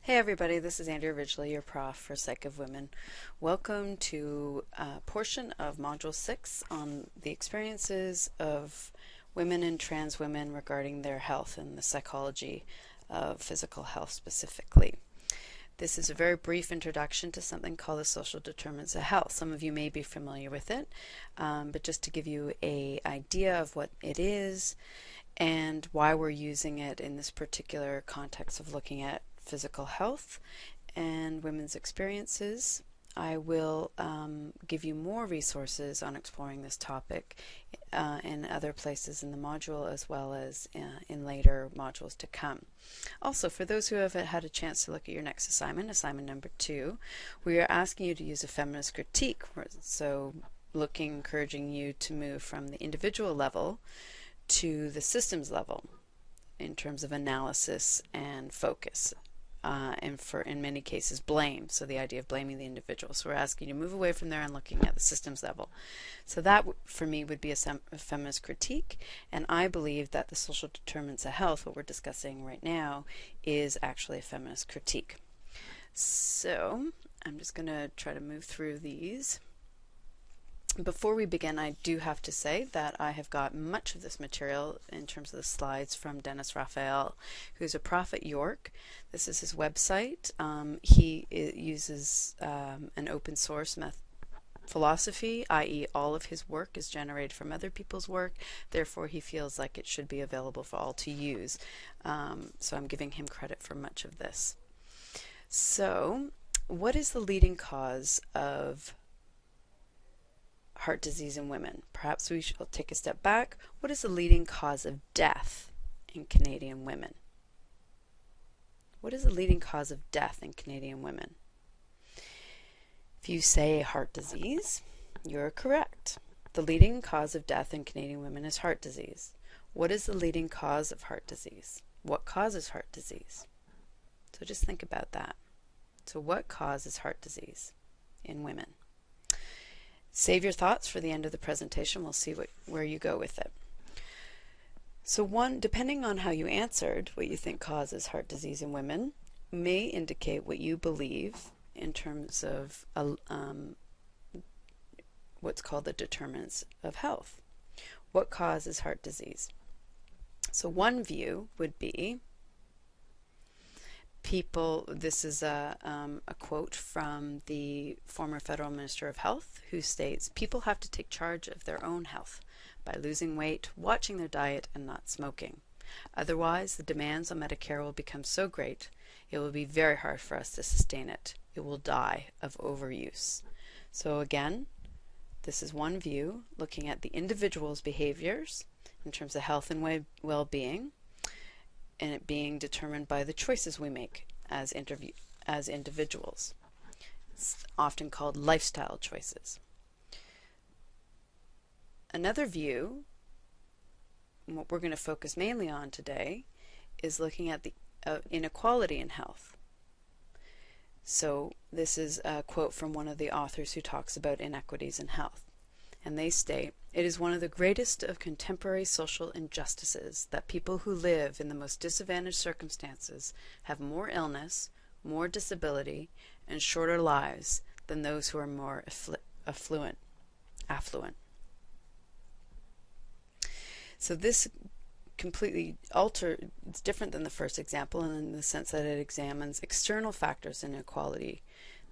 Hey everybody, this is Andrea1, your prof for Psych of Women. Welcome to a portion of Module 6 on the experiences of women and trans women regarding their health and the psychology of physical health specifically. This is a very brief introduction to something called the social determinants of health. Some of you may be familiar with it, but just to give you an idea of what it is and why we're using it in this particular context of looking at physical health and women's experiences. I will give you more resources on exploring this topic in other places in the module as well as in later modules to come. Also, for those who haven't had a chance to look at your next assignment, assignment number 2, we are asking you to use a feminist critique. So encouraging you to move from the individual level to the systems level in terms of analysis and focus. And in many cases blame, so the idea of blaming the individual. So we're asking you to move away from there and looking at the systems level. So that for me would be a feminist critique, and I believe that the social determinants of health, what we're discussing right now, is actually a feminist critique. So I'm just going to try to move through these. Before we begin, I do have to say that I have got much of this material in terms of the slides from Dennis Raphael, who's a prof at York. This is his website. He uses an open source philosophy, i.e. all of his work is generated from other people's work, therefore he feels like it should be available for all to use. So I'm giving him credit for much of this. So, what is the leading cause of heart disease in women? Perhaps we should take a step back. What is the leading cause of death in Canadian women? What is the leading cause of death in Canadian women? If you say heart disease, you're correct. The leading cause of death in Canadian women is heart disease. What is the leading cause of heart disease? What causes heart disease? So just think about that. So what causes heart disease in women? Save your thoughts for the end of the presentation. We'll see where you go with it. So depending on how you answered, what you think causes heart disease in women may indicate what you believe in terms of what's called the determinants of health. What causes heart disease? So one view would be this is a quote from the former Federal Minister of Health, who states, "People have to take charge of their own health by losing weight, watching their diet, and not smoking. Otherwise, the demands on Medicare will become so great, it will be very hard for us to sustain it. It will die of overuse." So again, this is one view looking at the individual's behaviors in terms of health and well-being, and it being determined by the choices we make as individuals. It's often called lifestyle choices. Another view, and what we're going to focus mainly on today, is looking at the inequality in health. So this is a quote from one of the authors who talks about inequities in health. And they state, "It is one of the greatest of contemporary social injustices that people who live in the most disadvantaged circumstances have more illness, more disability, and shorter lives than those who are more affluent. So this completely it's different than the first example in the sense that it examines external factors in inequality,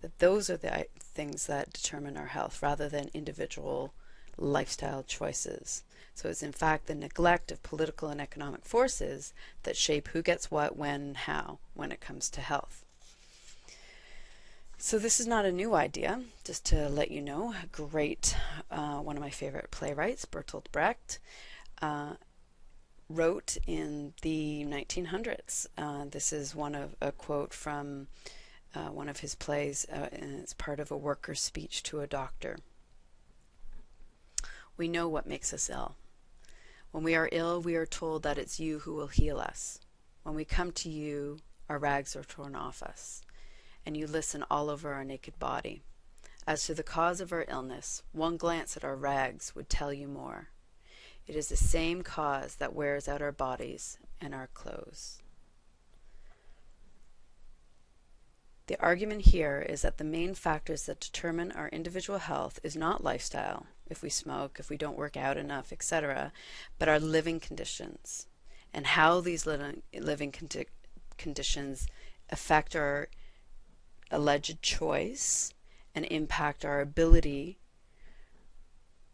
that those are the things that determine our health rather than individual lifestyle choices. So it's in fact the neglect of political and economic forces that shape who gets what, when, and how when it comes to health. So this is not a new idea, just to let you know. A great, one of my favorite playwrights, Bertolt Brecht, wrote in the 1900s. This is a quote from one of his plays, and it's part of a worker's speech to a doctor. "We know what makes us ill. When we are ill, we are told that it's you who will heal us. When we come to you, our rags are torn off us, and you listen all over our naked body. As to the cause of our illness, one glance at our rags would tell you more. It is the same cause that wears out our bodies and our clothes." The argument here is that the main factors that determine our individual health is not lifestyle, if we smoke, if we don't work out enough, etc., but our living conditions and how these living conditions affect our alleged choice and impact our ability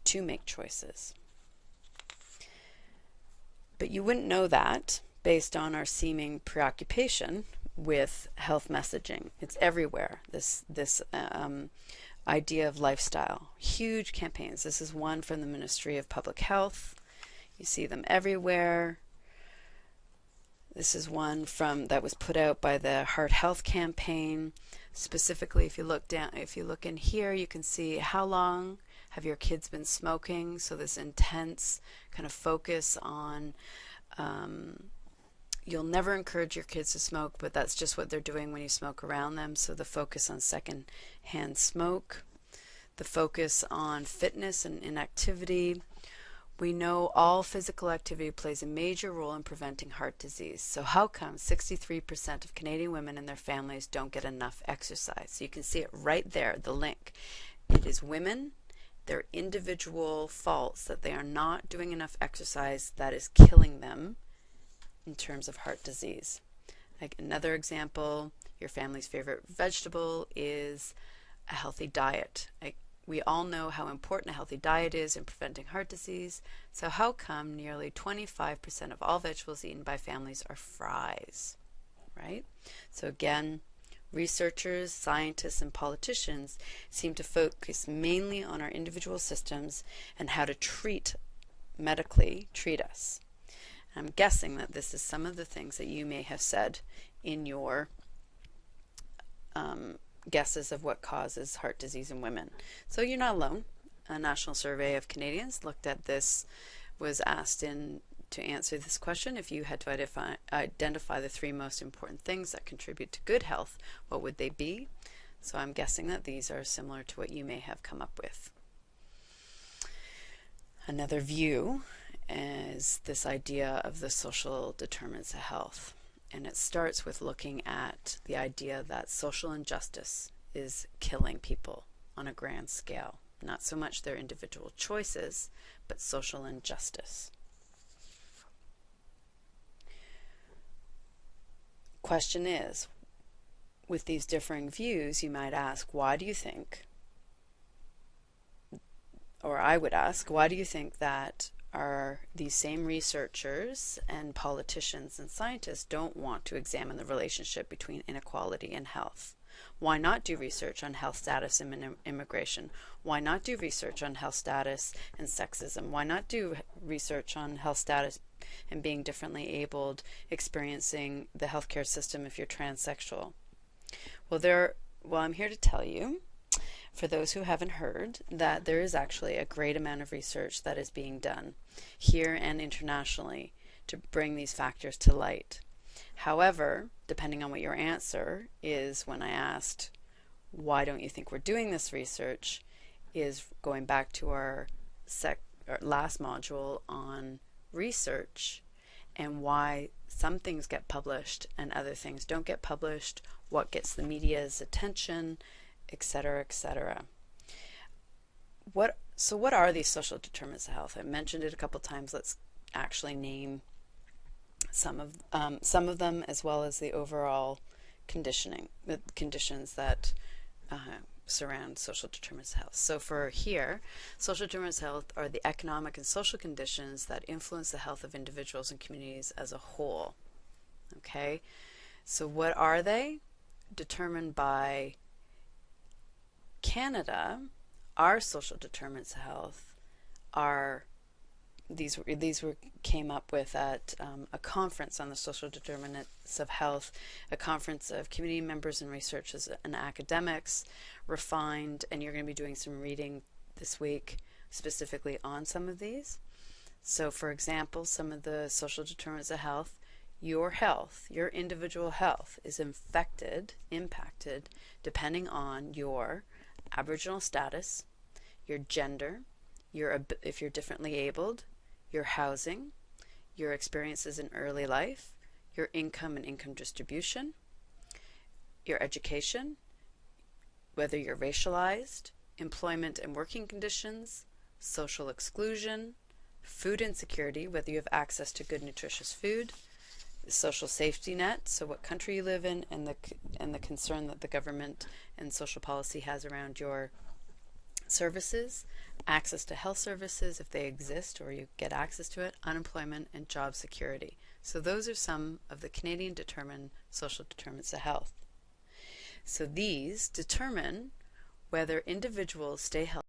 to make choices. But you wouldn't know that based on our seeming preoccupation with health messaging. It's everywhere, this idea of lifestyle. Huge campaigns. This is one from the Ministry of Public Health. You see them everywhere. This is one that was put out by the Heart Health Campaign. Specifically, if you look in here, you can see how long have your kids been smoking. So this intense kind of focus on you'll never encourage your kids to smoke, but that's just what they're doing when you smoke around them. So the focus on second-hand smoke, the focus on fitness and inactivity. We know all physical activity plays a major role in preventing heart disease. So how come 63% of Canadian women and their families don't get enough exercise? So you can see it right there, the link. It is women, their individual faults that they are not doing enough exercise that is killing them in terms of heart disease. Like another example, your family's favorite vegetable is a healthy diet. We all know how important a healthy diet is in preventing heart disease. So how come nearly 25% of all vegetables eaten by families are fries, right? So again, researchers, scientists, and politicians seem to focus mainly on our individual systems and how to medically treat us. I'm guessing that this is some of the things that you may have said in your guesses of what causes heart disease in women. So you're not alone. A national survey of Canadians looked at this, was asked to answer this question. If you had to identify the 3 most important things that contribute to good health, what would they be? So I'm guessing that these are similar to what you may have come up with. Another view is this idea of the social determinants of health. And it starts with looking at the idea that social injustice is killing people on a grand scale. Not so much their individual choices, but social injustice. Question is, with these differing views, you might ask, why do you think, or I would ask, why do you think that these same researchers and politicians and scientists don't want to examine the relationship between inequality and health? Why not do research on health status and immigration? Why not do research on health status and sexism? Why not do research on health status and being differently abled, experiencing the healthcare system if you're transsexual? Well, I'm here to tell you, for those who haven't heard, that there is actually a great amount of research that is being done here and internationally to bring these factors to light. However, depending on what your answer is when I asked, why don't you think we're doing this research, is going back to our last module on research and why some things get published and other things don't get published, what gets the media's attention, etc., etc. So what are these social determinants of health? I mentioned it a couple times. Let's actually name some of them, as well as the overall the conditions that surround social determinants of health. So for here, social determinants of health are the economic and social conditions that influence the health of individuals and communities as a whole. Okay, so what are they? Determined by Canada, our social determinants of health are came up with at a conference on the social determinants of health, a conference of community members and researchers and academics, refined, and you're going to be doing some reading this week specifically on some of these. So for example, some of the social determinants of health, your individual health is impacted depending on your Aboriginal status, your gender, if you're differently abled, your housing, your experiences in early life, your income and income distribution, your education, whether you're racialized, employment and working conditions, social exclusion, food insecurity, whether you have access to good nutritious food, social safety net, so what country you live in, and the concern that the government and social policy has around your services, access to health services if they exist or you get access to it, unemployment, and job security. So those are some of the Canadian determined social determinants of health. So these determine whether individuals stay healthy